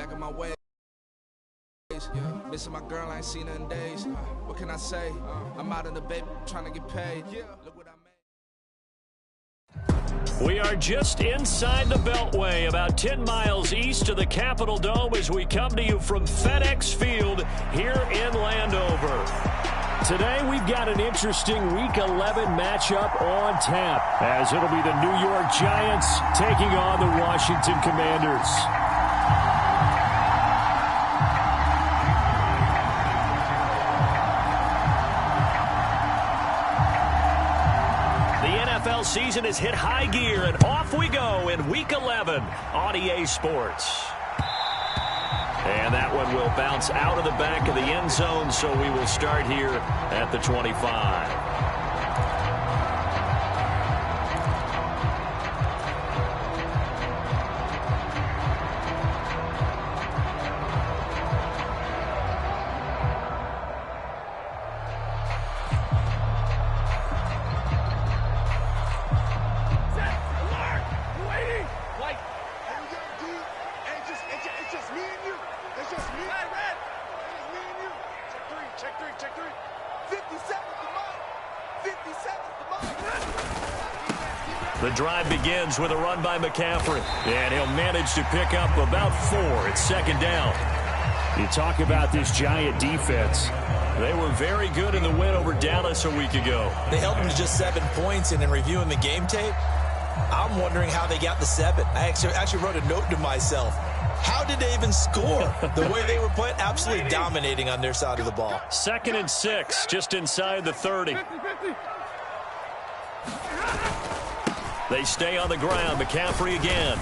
back in my ways. Missing my girl, I ain't seen her in days. What can I say? I'm out in the baby trying to get paid. Look what I made. We are just inside the Beltway, about 10 miles east of the Capitol Dome as we come to you from FedEx Field here in Landover. Today we've got an interesting Week 11 matchup on tap, as it'll be the New York Giants taking on the Washington Commanders. NFL season has hit high gear, and off we go in Week 11 on EA Sports. And that one will bounce out of the back of the end zone, so we will start here at the 25. The drive begins with a run by McCaffrey, and he'll manage to pick up about 4 at second down. You talk about this Giant defense. They were very good in the win over Dallas a week ago. They held them to just 7 points, and in reviewing the game tape, I'm wondering how they got the 7. I actually wrote a note to myself. How did they even score? The way they were playing, absolutely dominating on their side of the ball. 2nd and 6, just inside the 30. They stay on the ground. McCaffrey again.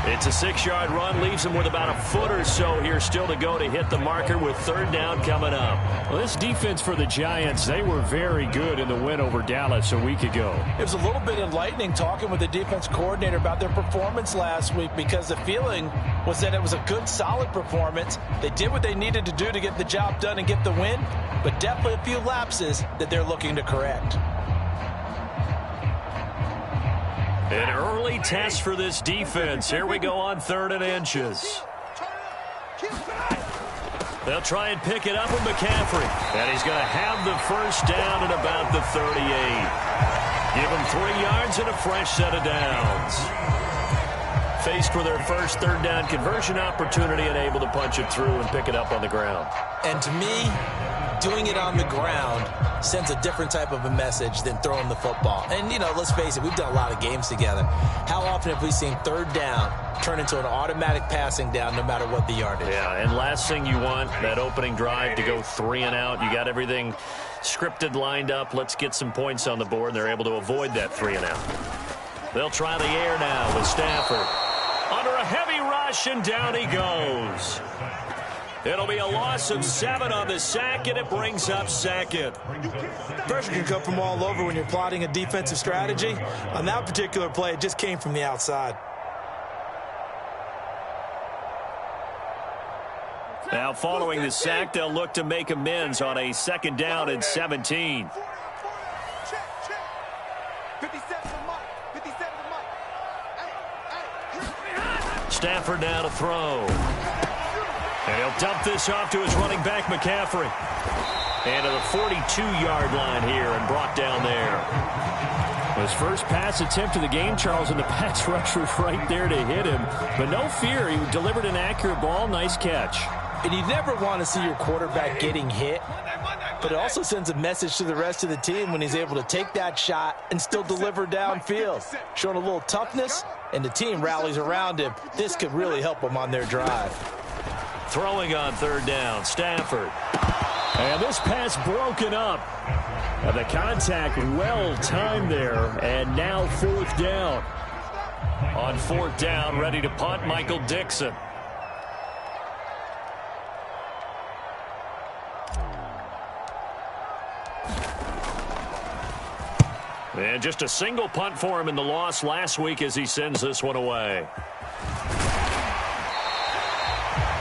It's a 6-yard run. Leaves him with about a foot or so here still to go to hit the marker with 3rd down coming up. Well, this defense for the Giants, they were very good in the win over Dallas a week ago. It was a little bit enlightening talking with the defense coordinator about their performance last week, because the feeling was that it was a good, solid performance. They did what they needed to do to get the job done and get the win, but definitely a few lapses that they're looking to correct. An early test for this defense. Here we go on 3rd and inches. They'll try and pick it up with McCaffrey. And he's going to have the 1st down at about the 38. Give him 3 yards and a fresh set of downs. Faced with their first 3rd down conversion opportunity and able to punch it through and pick it up on the ground. And to me, doing it on the ground sends a different type of a message than throwing the football. And, you know, let's face it, we've done a lot of games together. How often have we seen 3rd down turn into an automatic passing down no matter what the yardage? Yeah, and last thing you want, that opening drive to go 3 and out. You got everything scripted, lined up. Let's get some points on the board, and they're able to avoid that 3 and out. They'll try the air now with Stafford. Under a heavy rush, and down he goes. It'll be a loss of 7 on the sack, and it brings up 2nd. Pressure can come from all over when you're plotting a defensive strategy. On that particular play, it just came from the outside. Now, following the sack, they'll look to make amends on a 2nd down and 17. Stafford now to throw. And he'll dump this off to his running back, McCaffrey. And to the 42-yard line here and brought down there. His first pass attempt of the game, Charles, and the pass rush was right there to hit him. But no fear, he delivered an accurate ball. Nice catch. And you never want to see your quarterback getting hit, but it also sends a message to the rest of the team when he's able to take that shot and still deliver downfield. Showing a little toughness, and the team rallies around him. This could really help them on their drive. Throwing on 3rd down, Stafford. And this pass broken up. And the contact well timed there, and now 4th down. On 4th down, ready to punt, Michael Dixon. And just a single punt for him in the loss last week as he sends this one away.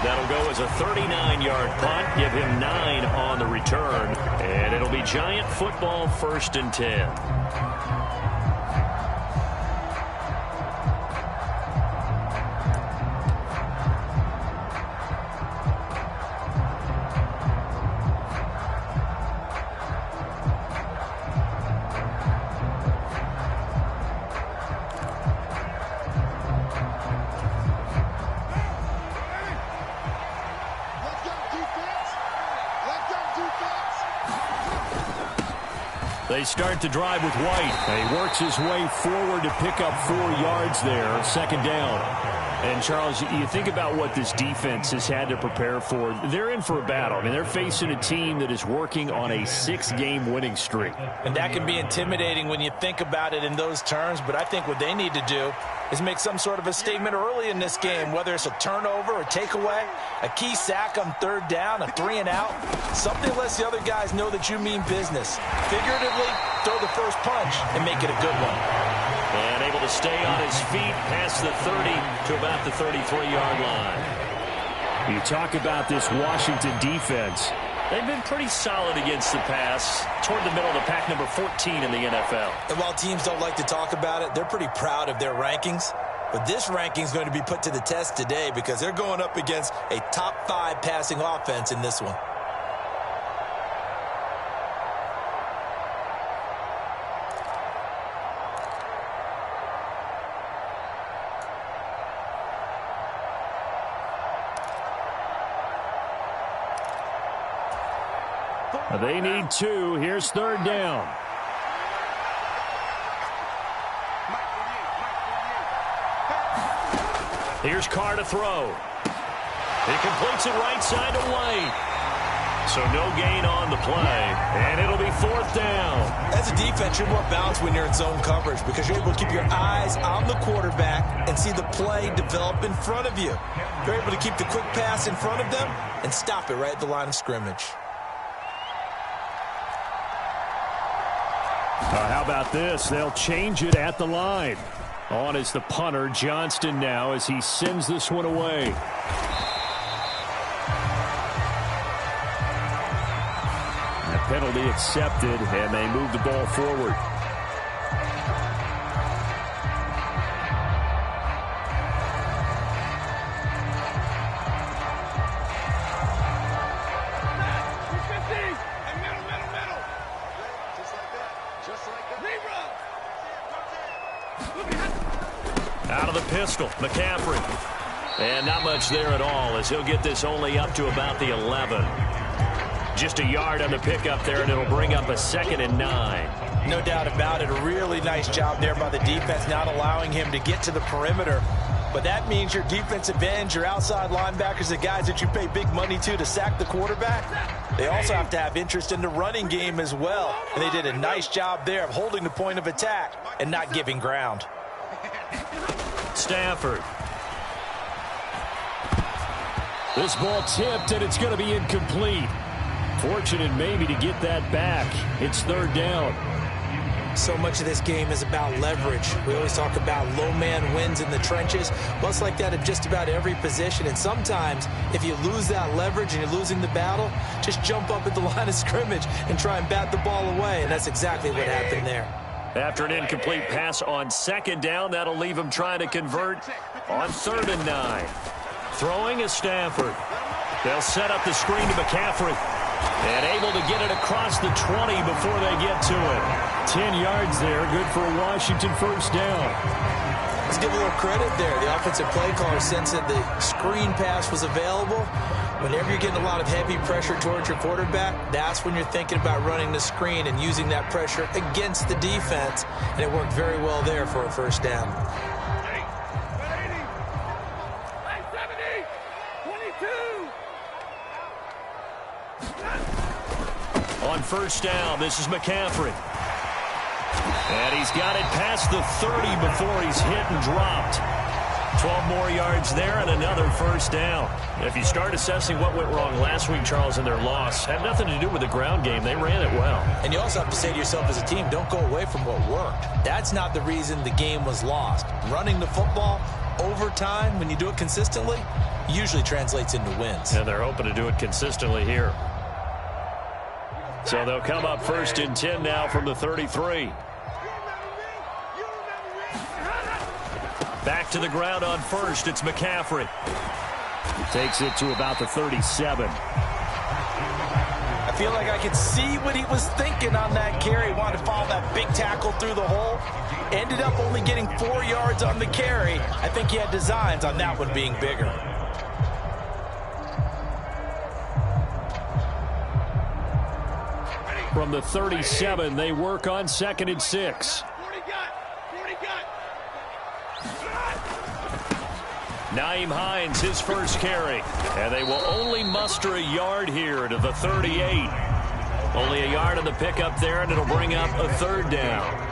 That'll go as a 39-yard punt, give him 9 on the return, and it'll be Giant football 1st and 10. They start to drive with White. He works his way forward to pick up 4 yards there, second down. And, Charles, you think about what this defense has had to prepare for. They're in for a battle. I mean, they're facing a team that is working on a 6-game winning streak. And that can be intimidating when you think about it in those terms, but I think what they need to do is make some sort of a statement early in this game, whether it's a turnover, a takeaway, a key sack on 3rd down, a 3-and-out, something lets the other guys know that you mean business. Figuratively, throw the first punch and make it a good one. And able to stay on his feet past the 30 to about the 33-yard line. You talk about this Washington defense. They've been pretty solid against the pass, toward the middle of the pack, number 14 in the NFL. And while teams don't like to talk about it, they're pretty proud of their rankings. But this ranking is going to be put to the test today because they're going up against a top 5 passing offense in this one. They need 2. Here's 3rd down. Here's Carr to throw. He completes it right side to White. So no gain on the play, and it'll be 4th down. As a defense, you're more balanced when you're in zone coverage because you're able to keep your eyes on the quarterback and see the play develop in front of you. You're able to keep the quick pass in front of them and stop it right at the line of scrimmage. How about this? They'll change it at the line. On is the punter, Johnston, now as he sends this one away. The penalty accepted, and they move the ball forward. Out of the pistol, McCaffrey. And not much there at all as he'll get this only up to about the 11. Just a yard on the pickup there, and it'll bring up a 2nd and 9. No doubt about it. A really nice job there by the defense, not allowing him to get to the perimeter. But that means your defensive ends, your outside linebackers, the guys that you pay big money to sack the quarterback, they also have to have interest in the running game as well. And they did a nice job there of holding the point of attack and not giving ground. Stafford. This ball tipped, and it's going to be incomplete. Fortunate maybe to get that back. It's 3rd down. So much of this game is about leverage. We always talk about low man wins in the trenches. Well, it's like that in just about every position. And sometimes, if you lose that leverage and you're losing the battle, just jump up at the line of scrimmage and try and bat the ball away. And that's exactly what happened there. After an incomplete pass on 2nd down, that'll leave him trying to convert on 3rd and 9. Throwing is Stafford. They'll set up the screen to McCaffrey. And able to get it across the 20 before they get to it. 10 yards there, good for a Washington 1st down. Let's give a little credit there. The offensive play caller sensed that the screen pass was available. Whenever you're getting a lot of heavy pressure towards your quarterback, that's when you're thinking about running the screen and using that pressure against the defense. And it worked very well there for a 1st down. On 1st down, this is McCaffrey. And he's got it past the 30 before he's hit and dropped. 12 more yards there and another 1st down. If you start assessing what went wrong last week, Charles, in their loss, had nothing to do with the ground game. They ran it well. And you also have to say to yourself as a team, don't go away from what worked. That's not the reason the game was lost. Running the football over time, when you do it consistently, usually translates into wins. And they're hoping to do it consistently here. So they'll come up 1st and 10 now from the 33. Back to the ground on 1st. It's McCaffrey. Takes it to about the 37. I feel like I could see what he was thinking on that carry. Wanted to follow that big tackle through the hole. Ended up only getting 4 yards on the carry. I think he had designs on that one being bigger. From the 37, they work on 2nd and 6. Nyheim Hines, his first carry. And they will only muster a yard here to the 38. Only a yard on the pickup there, and it'll bring up a 3rd down.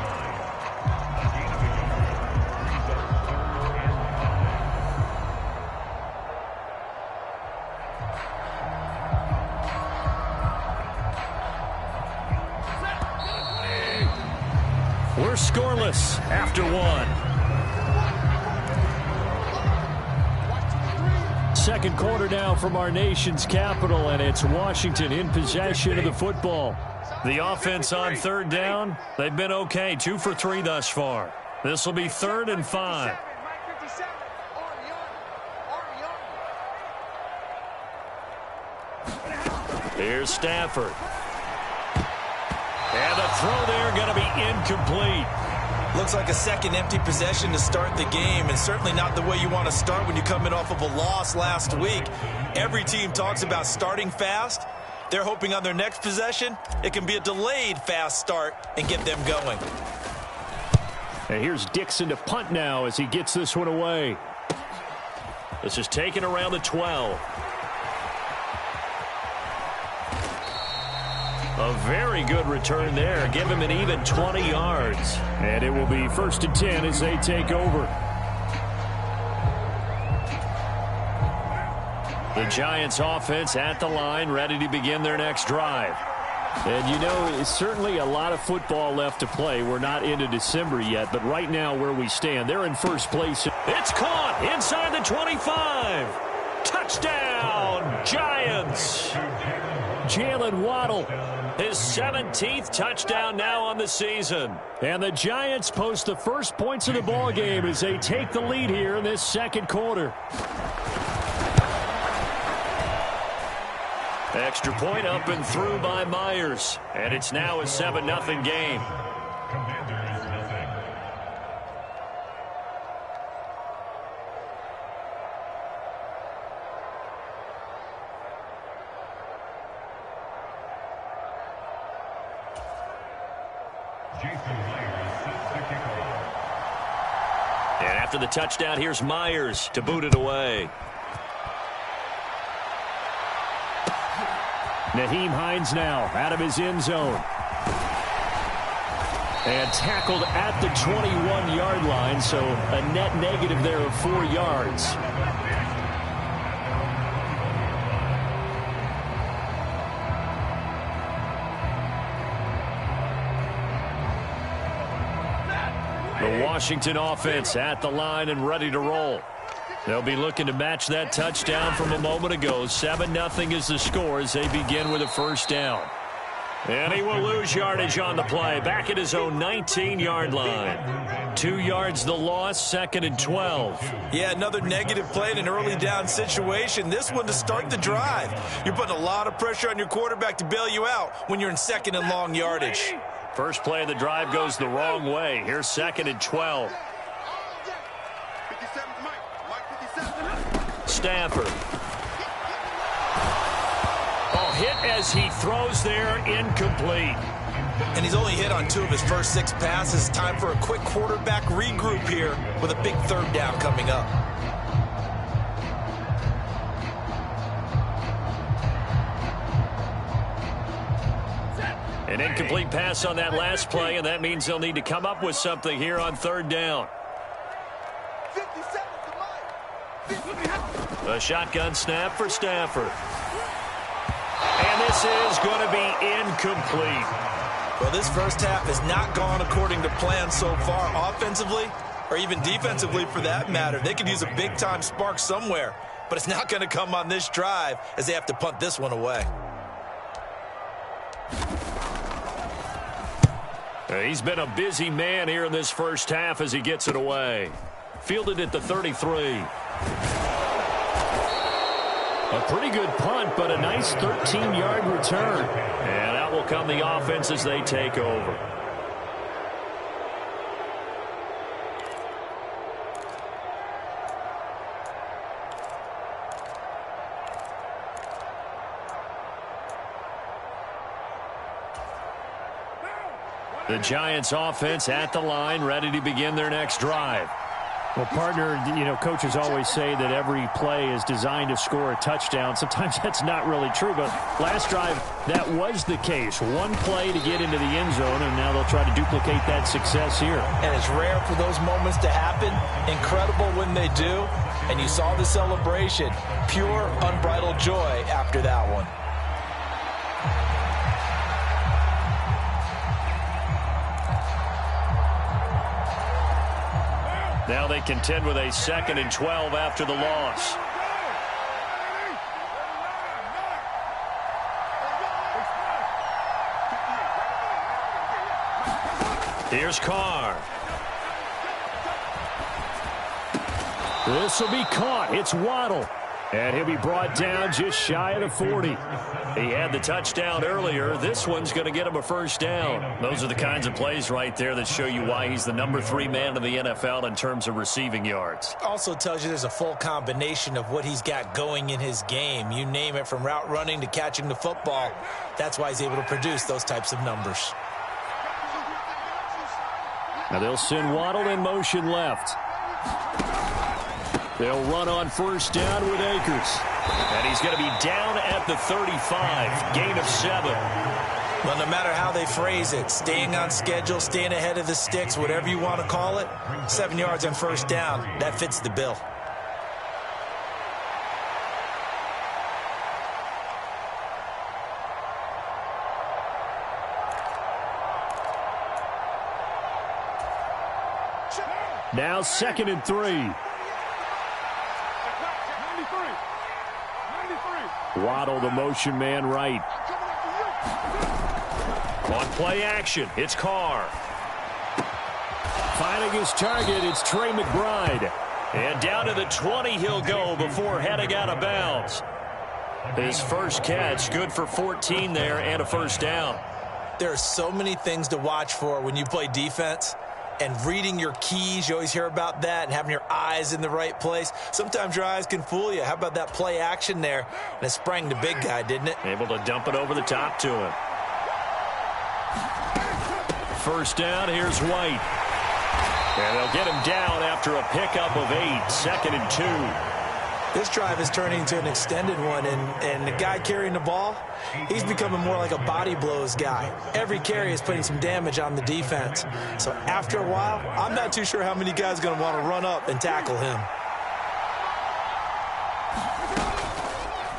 We're scoreless after 1. Second quarter now from our nation's capital, and it's Washington in possession of the football. The offense on 3rd down, they've been okay, 2 for 3 thus far. This will be 3rd and 5. Here's Stafford. And the throw there going to be incomplete. Looks like a second empty possession to start the game, and certainly not the way you want to start when you're coming off of a loss last week. Every team talks about starting fast. They're hoping on their next possession, it can be a delayed fast start and get them going. And here's Dixon to punt now as he gets this one away. This is taken around the 12. A very good return there. Give him an even 20 yards. And it will be 1st and 10 as they take over. The Giants offense at the line, ready to begin their next drive. And you know, it's certainly a lot of football left to play. We're not into December yet, but right now where we stand, they're in first place. It's caught inside the 25. Touchdown, Giants. Jalen Waddle, his 17th touchdown now on the season. And the Giants post the first points of the ball game as they take the lead here in this second quarter. Extra point up and through by Myers. And it's now a 7-0 game. And after the touchdown, here's Myers to boot it away. Nyheim Hines now out of his end zone. And tackled at the 21-yard line, so a net negative there of 4 yards. The Washington offense at the line and ready to roll. They'll be looking to match that touchdown from a moment ago. 7-0 is the score as they begin with a first down. And he will lose yardage on the play. Back at his own 19-yard line. 2 yards the loss, 2nd and 12. Yeah, another negative play in an early down situation. This one to start the drive. You're putting a lot of pressure on your quarterback to bail you out when you're in 2nd and long yardage. First play of the drive goes the wrong way. Here's 2nd and 12. Stafford. Oh, hit as he throws there, incomplete. And he's only hit on 2 of his first 6 passes. Time for a quick quarterback regroup here with a big 3rd down coming up. An incomplete pass on that last play, and that means they'll need to come up with something here on 3rd down. A shotgun snap for Stafford. And this is going to be incomplete. Well, this first half has not gone according to plan so far, offensively or even defensively for that matter. They could use a big-time spark somewhere, but it's not going to come on this drive as they have to punt this one away. He's been a busy man here in this first half as he gets it away. Fielded at the 33. A pretty good punt, but a nice 13-yard return. And out will come the offense as they take over. The Giants offense at the line, ready to begin their next drive. Well, partner, coaches always say that every play is designed to score a touchdown. Sometimes that's not really true, but last drive, that was the case. One play to get into the end zone, and now they'll try to duplicate that success here. And it's rare for those moments to happen. Incredible when they do. And you saw the celebration. Pure, unbridled joy after that one. Now they contend with a 2nd and 12 after the loss. Here's Carr. This will be caught. It's Waddle. And he'll be brought down just shy of the 40. He had the touchdown earlier. This one's going to get him a first down. Those are the kinds of plays right there that show you why he's the number 3 man in the NFL in terms of receiving yards. Also tells you there's a full combination of what he's got going in his game. You name it, from route running to catching the football. That's why he's able to produce those types of numbers. Now they'll send Waddle in motion left. They'll run on first down with Akers. And he's going to be down at the 35. Gain of 7. Well, no matter how they phrase it, staying on schedule, staying ahead of the sticks, whatever you want to call it, 7 yards on first down, that fits the bill. Now 2nd and 3. Waddle, the motion man, right. On play action, it's Carr. Finding his target, it's Trey McBride. And down to the 20 he'll go before heading out of bounds. His first catch, good for 14 there and a first down. There are so many things to watch for when you play defense. And reading your keys, you always hear about that, and having your eyes in the right place. Sometimes your eyes can fool you. How about that play action there? And it sprang the big guy, didn't it? Able to dump it over the top to him. First down, here's White. And they'll get him down after a pickup of 8, 2nd and 2. This drive is turning into an extended one, and the guy carrying the ball, he's becoming more like a body blows guy. Every carry is putting some damage on the defense. So after a while, I'm not too sure how many guys are going to want to run up and tackle him.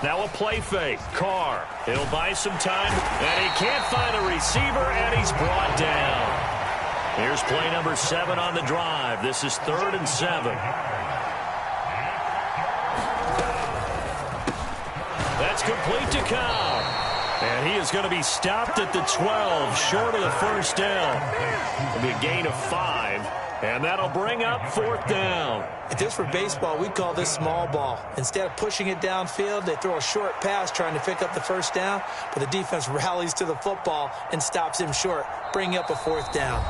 Now a play fake. Carr. He'll buy some time, and he can't find a receiver, and he's brought down. Here's play number 7 on the drive. This is 3rd and 7. That's complete to Cobb. And he is going to be stopped at the 12, short of the first down. It'll be a gain of 5, and that'll bring up 4th down. Just for baseball, we call this small ball. Instead of pushing it downfield, they throw a short pass trying to pick up the first down, but the defense rallies to the football and stops him short, bringing up a 4th down.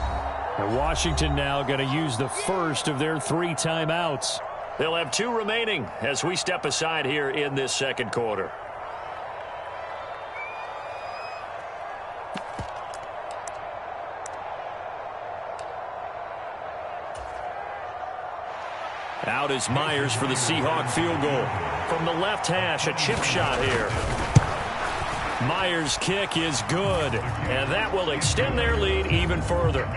And Washington now going to use the first of their 3 timeouts. They'll have 2 remaining as we step aside here in this second quarter. Out is Myers for the Seahawk field goal. From the left hash, a chip shot here. Myers' kick is good, and that will extend their lead even further.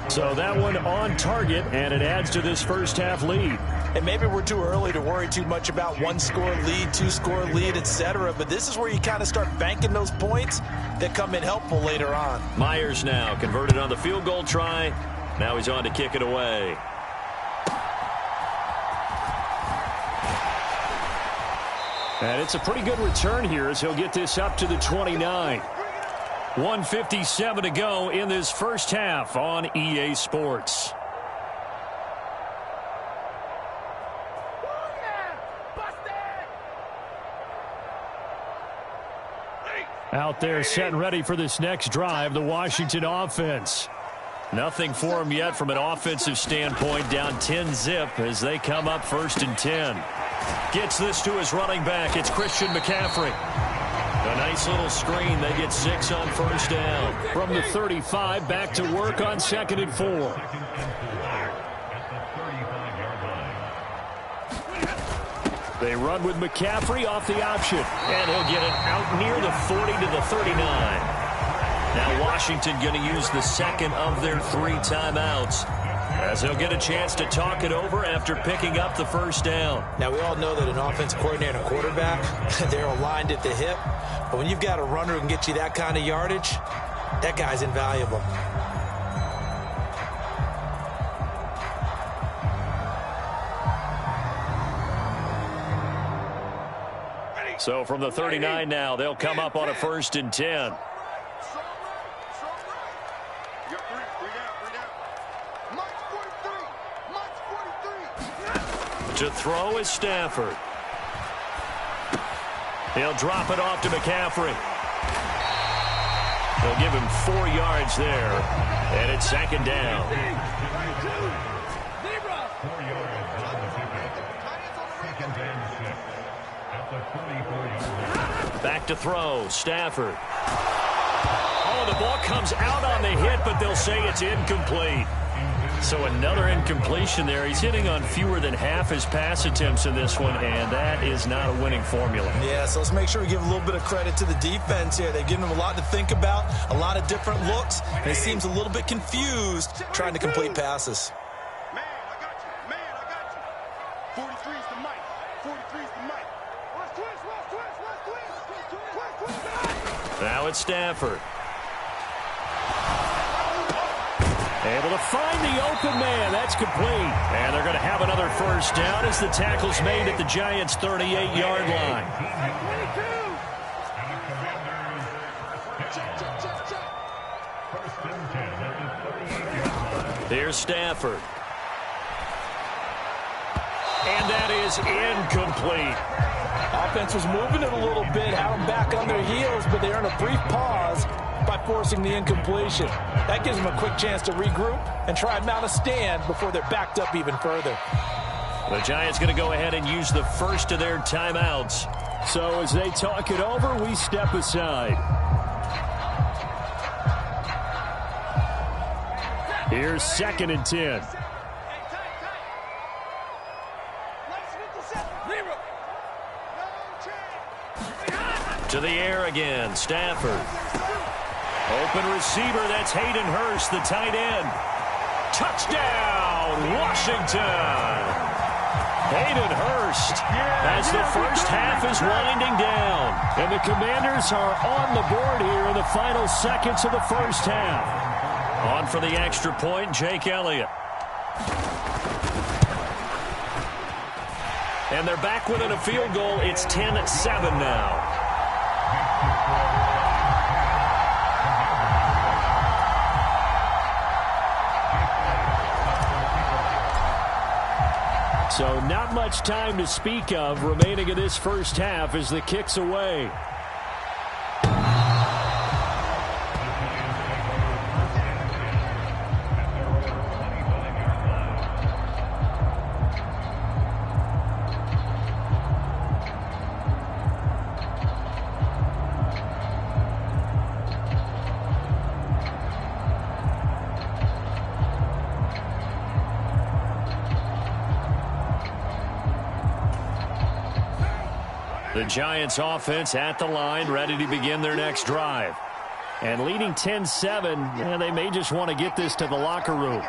So that one on target, and it adds to this first half lead. And maybe we're too early to worry too much about 1-score lead, 2-score lead, etc. But this is where you kind of start banking those points that come in helpful later on. Myers now converted on the field goal try. Now he's on to kick it away. And it's a pretty good return here as he'll get this up to the 29. 1:57 to go in this first half on EA Sports. Out there set and ready for this next drive, the Washington offense. Nothing for him yet from an offensive standpoint, down 10-zip as they come up 1st and 10. Gets this to his running back. It's Christian McCaffrey. A nice little screen. They get 6 on first down. From the 35, back to work on 2nd and 4. They run with McCaffrey off the option. And he'll get it out near the 40 to the 39. Now Washington going to use the second of their 3 timeouts, as they'll get a chance to talk it over after picking up the first down. Now, we all know that an offensive coordinator and a quarterback, they're aligned at the hip. But when you've got a runner who can get you that kind of yardage, that guy's invaluable. So from the 39 now, they'll come up on a 1st and 10. To throw is Stafford. He'll drop it off to McCaffrey. They'll give him 4 yards there, and it's 2nd down. Back to throw, Stafford. Oh, the ball comes out on the hit, but they'll say it's incomplete. So another incompletion there. He's hitting on fewer than half his pass attempts in this one, and that is not a winning formula. Yeah, so let's make sure we give a little bit of credit to the defense here. They've given him a lot to think about, a lot of different looks, and he seems a little bit confused trying to complete passes. Man, I got you. Man, I got you. 43's the mic. 43's the mic. Let's twist. Now it's Stafford. Able to find the open man. That's complete. And they're going to have another first down as the tackle's made at the Giants' 38-yard line. Here's Stafford. And that is incomplete. Offense was moving it a little bit, had them back on their heels, but they earned a brief pause by forcing the incompletion. That gives them a quick chance to regroup and try and mount a stand before they're backed up even further. The Giants going to go ahead and use the first of their timeouts. So as they talk it over, we step aside. Here's 2nd and 10. To the air again, Stafford. Open receiver, that's Hayden Hurst, the tight end. Touchdown, Washington! Hayden Hurst as the first half is winding down. And the Commanders are on the board here in the final seconds of the first half. On for the extra point, Jake Elliott. And they're back within a field goal. It's 10-7 now. So not much time to speak of remaining in this first half as the kick's away. The Giants offense at the line, ready to begin their next drive. And leading 10-7, they may just want to get this to the locker room.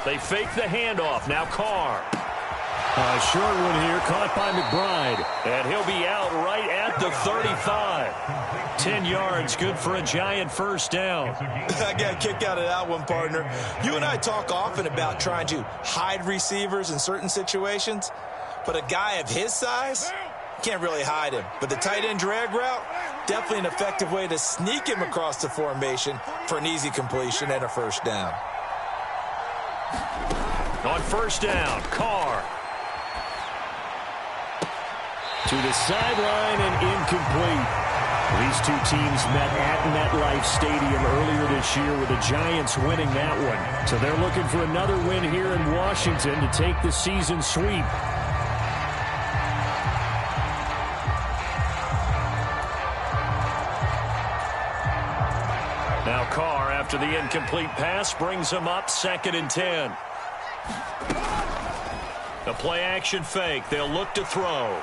They fake the handoff. Now Carr. A short one here, caught by McBride. And he'll be out right at the 35. 10 yards, good for a Giant first down. I got a kick out of that one, partner. You and I talk often about trying to hide receivers in certain situations, but a guy of his size can't really hide him. But the tight end drag route, definitely an effective way to sneak him across the formation for an easy completion and a first down. On first down, Carr. To the sideline and incomplete. These two teams met at MetLife Stadium earlier this year with the Giants winning that one. So they're looking for another win here in Washington to take the season sweep. after the incomplete pass brings him up 2nd and 10. A play-action fake. They'll look to throw.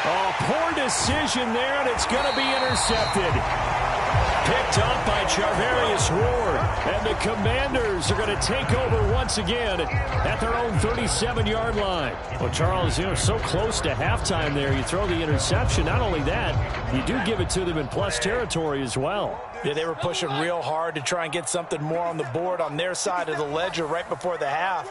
Oh, poor decision there, and it's going to be intercepted. Picked up by Charvarius Ward, and the Commanders are going to take over once again at their own 37-yard line. Well, Charles, so close to halftime there. You throw the interception. Not only that, you do give it to them in plus territory as well. Yeah, they were pushing real hard to try and get something more on the board on their side of the ledger right before the half.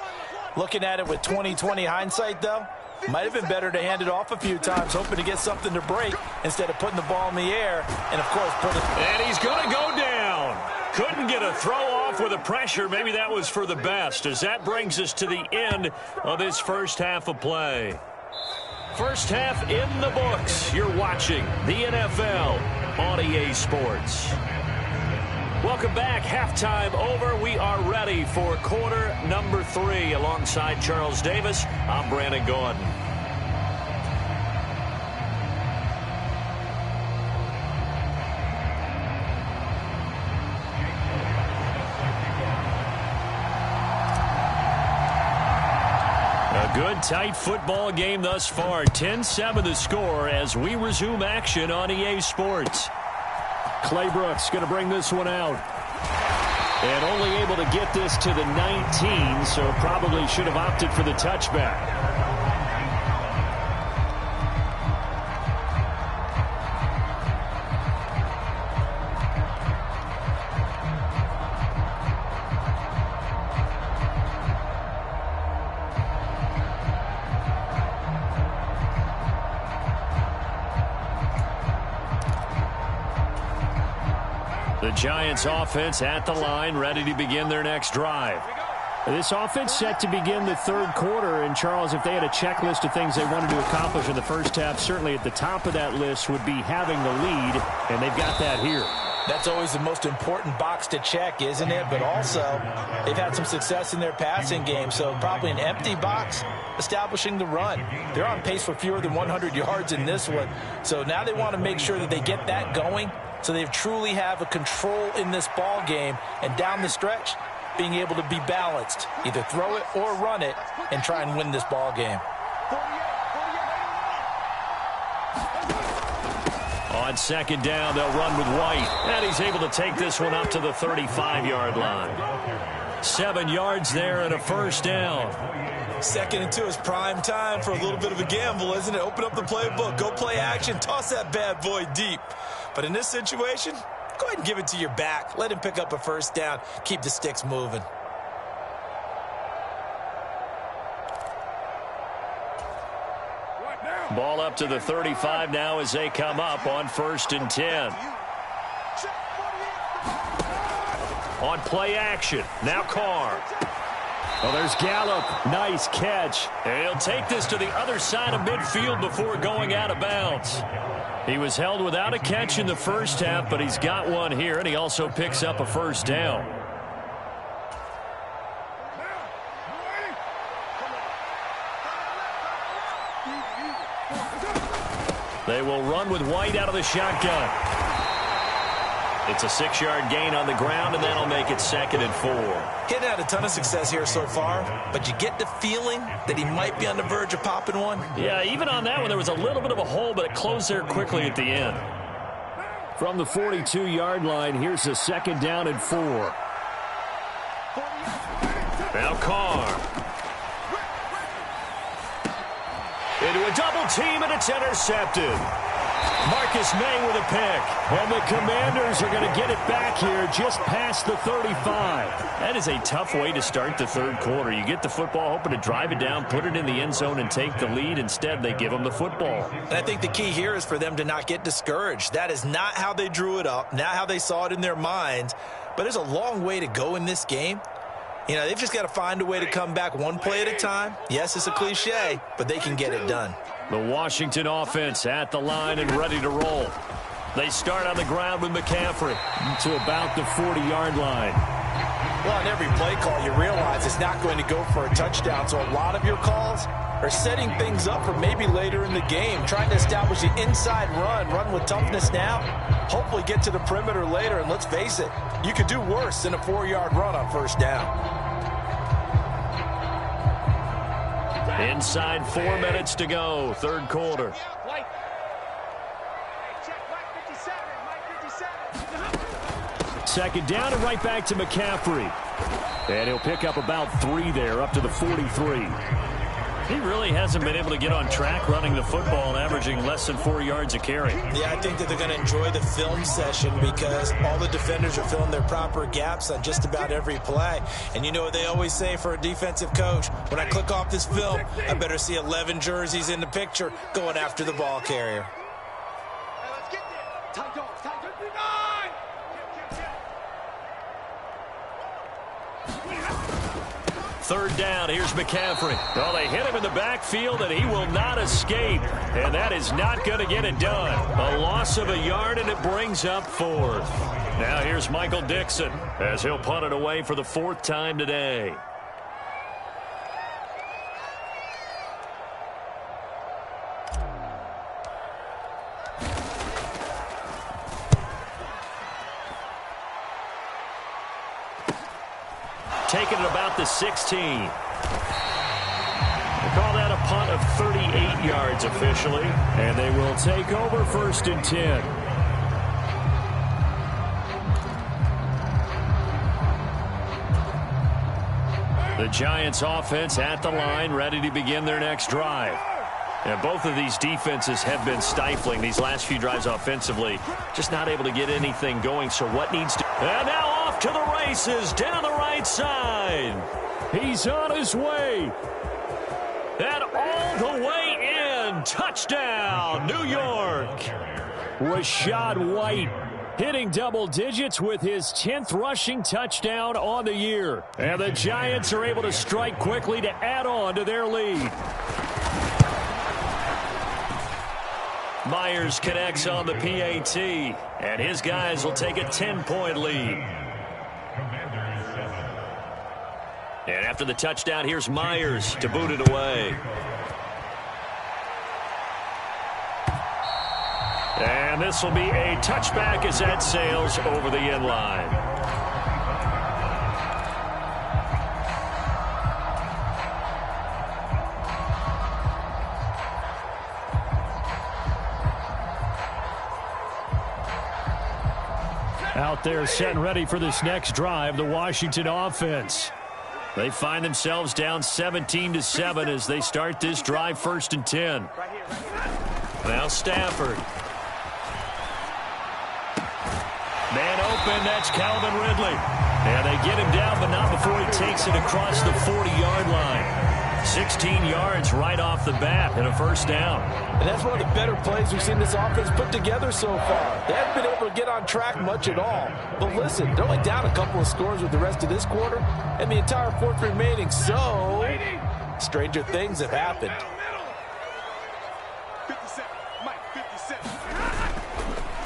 Looking at it with 20/20 hindsight, though, might have been better to hand it off a few times, hoping to get something to break instead of putting the ball in the air and, of course, put it. And he's going to go down. Couldn't get a throw off with the pressure. Maybe that was for the best, as that brings us to the end of this first half of play. First half in the books. You're watching the NFL on EA Sports. Welcome back. Halftime over. We are ready for quarter number 3. Alongside Charles Davis, I'm Brandon Gordon. A good, tight football game thus far. 10-7 the score as we resume action on EA Sports. Clay Brooks going to bring this one out. And only able to get this to the 19, so probably should have opted for the touchback. The Giants offense at the line, ready to begin their next drive. This offense set to begin the third quarter. And, Charles, if they had a checklist of things they wanted to accomplish in the first half, certainly at the top of that list would be having the lead, and they've got that here. That's always the most important box to check, isn't it? But also, they've had some success in their passing game, so probably an empty box establishing the run. They're on pace for fewer than 100 yards in this one, so now they want to make sure that they get that going so they truly have a control in this ball game, and down the stretch, being able to be balanced, either throw it or run it, and try and win this ball game. On second down, they'll run with White, and he's able to take this one up to the 35-yard line. 7 yards there and a first down. 2nd and 2 is prime time for a little bit of a gamble, isn't it? Open up the playbook, go play action, toss that bad boy deep. But in this situation, go ahead and give it to your back. Let him pick up a first down. Keep the sticks moving. Ball up to the 35 now as they come up on 1st and 10. On play action, now Carr. Oh, there's Gallup. Nice catch. And he'll take this to the other side of midfield before going out of bounds. He was held without a catch in the first half, but he's got one here, and he also picks up a first down. They will run with White out of the shotgun. It's a 6-yard gain on the ground, and that'll make it 2nd and 4. Getting had a ton of success here so far, but you get the feeling that he might be on the verge of popping one. Yeah, even on that one, there was a little bit of a hole, but it closed there quickly at the end. From the 42-yard line, here's a 2nd down and 4. Now Carr. Into a double team, and it's intercepted. Marcus May with a pick. And the Commanders are going to get it back here just past the 35. That is a tough way to start the third quarter. You get the football, hoping to drive it down, put it in the end zone, and take the lead. Instead, they give them the football. And I think the key here is for them to not get discouraged. That is not how they drew it up, not how they saw it in their minds. But there's a long way to go in this game. You know, they've just got to find a way to come back one play at a time. Yes, it's a cliche, but they can get it done. The Washington offense at the line and ready to roll. They start on the ground with McCaffrey to about the 40-yard line. Well, on every play call, you realize it's not going to go for a touchdown, so a lot of your calls are are setting things up for maybe later in the game, trying to establish the inside run with toughness now, hopefully get to the perimeter later, and let's face it, you could do worse than a 4-yard run on first down. Inside 4 minutes to go, third quarter. Second down and right back to McCaffrey. And he'll pick up about 3 there, up to the 43. He really hasn't been able to get on track running the football and averaging less than 4 yards a carry. Yeah, I think that they're going to enjoy the film session because all the defenders are filling their proper gaps on just about every play. And you know what they always say for a defensive coach? When I click off this film, I better see 11 jerseys in the picture going after the ball carrier. Hey, let's get there. Tight dogs, tight dogs. Third down, here's McCaffrey. Well, they hit him in the backfield, and he will not escape. And that is not going to get it done. A loss of a yard, and it brings up 4th. Now here's Michael Dixon as he'll punt it away for the 4th time today. Taking it about the 16. They call that a punt of 38 yards officially. And they will take over 1st and 10. The Giants offense at the line, ready to begin their next drive. And both of these defenses have been stifling these last few drives offensively. Just not able to get anything going. So what needs to... And now off to the races down the right side. He's on his way. And all the way in. Touchdown, New York. Rachaad White hitting double digits with his 10th rushing touchdown on the year. And the Giants are able to strike quickly to add on to their lead. Myers connects on the PAT, and his guys will take a 10-point lead. And after the touchdown, here's Myers to boot it away. And this will be a touchback as that sails over the end line. Out there set and ready for this next drive, the Washington offense. They find themselves down 17-7 as they start this drive, 1st and 10. Now Stafford. Man open, that's Calvin Ridley. And they get him down, but not before he takes it across the 40-yard line. 16 yards right off the bat and a 1st down. And that's one of the better plays we've seen this offense put together so far. They haven't been able to get on track much at all. But listen, they're only down a couple of scores with the rest of this quarter and the entire 4th remaining. So, stranger things have happened. 57, Mike, 57.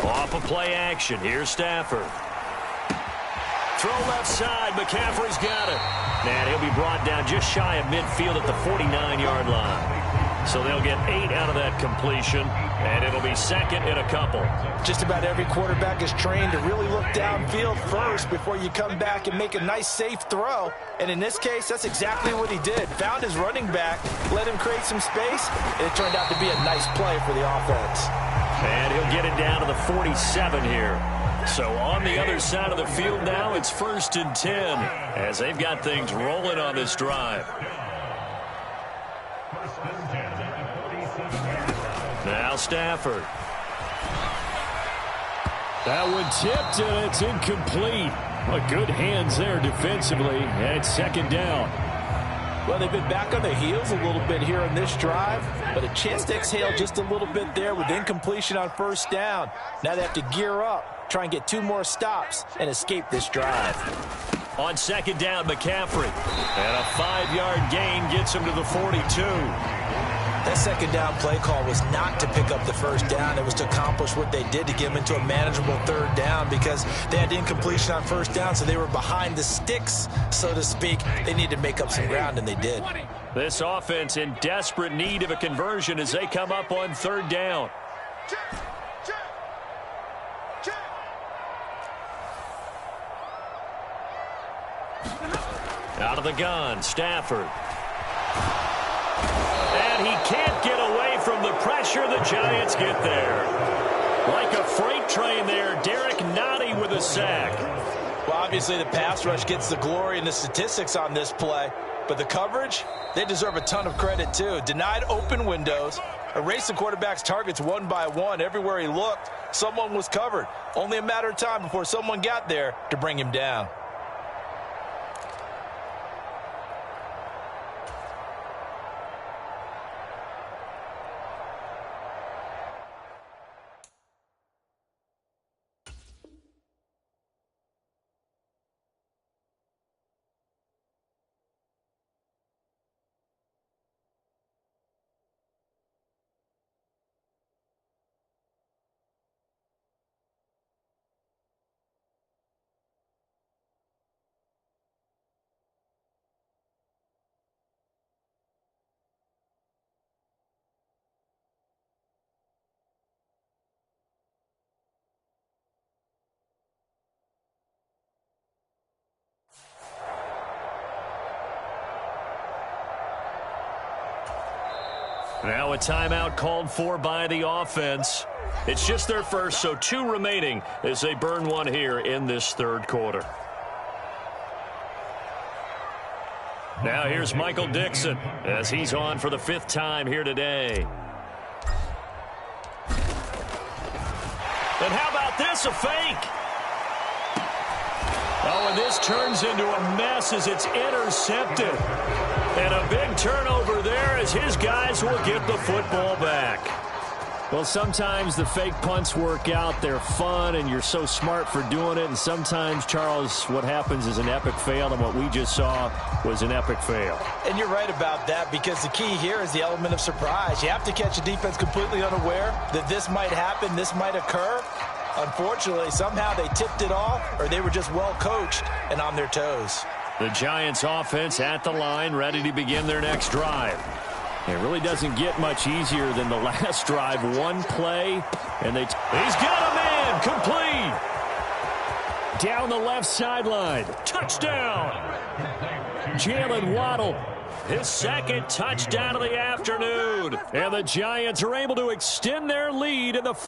Off of play action, here's Stafford. Throw left side, McCaffrey's got it. And he'll be brought down just shy of midfield at the 49-yard line. So they'll get 8 out of that completion, and it'll be 2nd and a couple. Just about every quarterback is trained to really look downfield first before you come back and make a nice, safe throw. And in this case, that's exactly what he did. Found his running back, let him create some space, and it turned out to be a nice play for the offense. And he'll get it down to the 47 here. So on the other side of the field now, it's 1st and 10 as they've got things rolling on this drive. Now Stafford. That one tipped, and it's incomplete. Well, good hands there defensively, and it's 2nd down. Well, they've been back on their heels a little bit here in this drive, but a chance to exhale just a little bit there with incompletion on 1st down. Now they have to gear up, try and get 2 more stops, and escape this drive. On 2nd down, McCaffrey. And a 5-yard gain gets him to the 42. That second down play call was not to pick up the first down. It was to accomplish what they did to get them into a manageable third down because they had incompletion on first down, so they were behind the sticks, so to speak. They needed to make up some ground, and they did. This offense in desperate need of a conversion as they come up on third down. Out of the gun, Stafford. And he can't get away from the pressure. The Giants get there. Like a freight train there, Derek Nottie with a sack. Well, obviously the pass rush gets the glory and the statistics on this play, but the coverage, they deserve a ton of credit too. Denied open windows, erased the quarterback's targets one by one. Everywhere he looked, someone was covered. Only a matter of time before someone got there to bring him down. Now a timeout called for by the offense. It's just their first, so 2 remaining as they burn one here in this third quarter. Now here's Michael Dixon as he's on for the 5th time here today. And how about this, a fake? Oh, and this turns into a mess as it's intercepted. And a big turnover there as his guys will get the football back. Well, sometimes the fake punts work out. They're fun, and you're so smart for doing it. And sometimes, Charles, what happens is an epic fail, and what we just saw was an epic fail. And you're right about that because the key here is the element of surprise. You have to catch a defense completely unaware that this might happen, this might occur. Unfortunately, somehow they tipped it off, or they were just well coached and on their toes. The Giants offense at the line, ready to begin their next drive. It really doesn't get much easier than the last drive. One play, and he's got a man, complete. Down the left sideline, touchdown. Jalen Waddle, his 2nd touchdown of the afternoon. And the Giants are able to extend their lead in the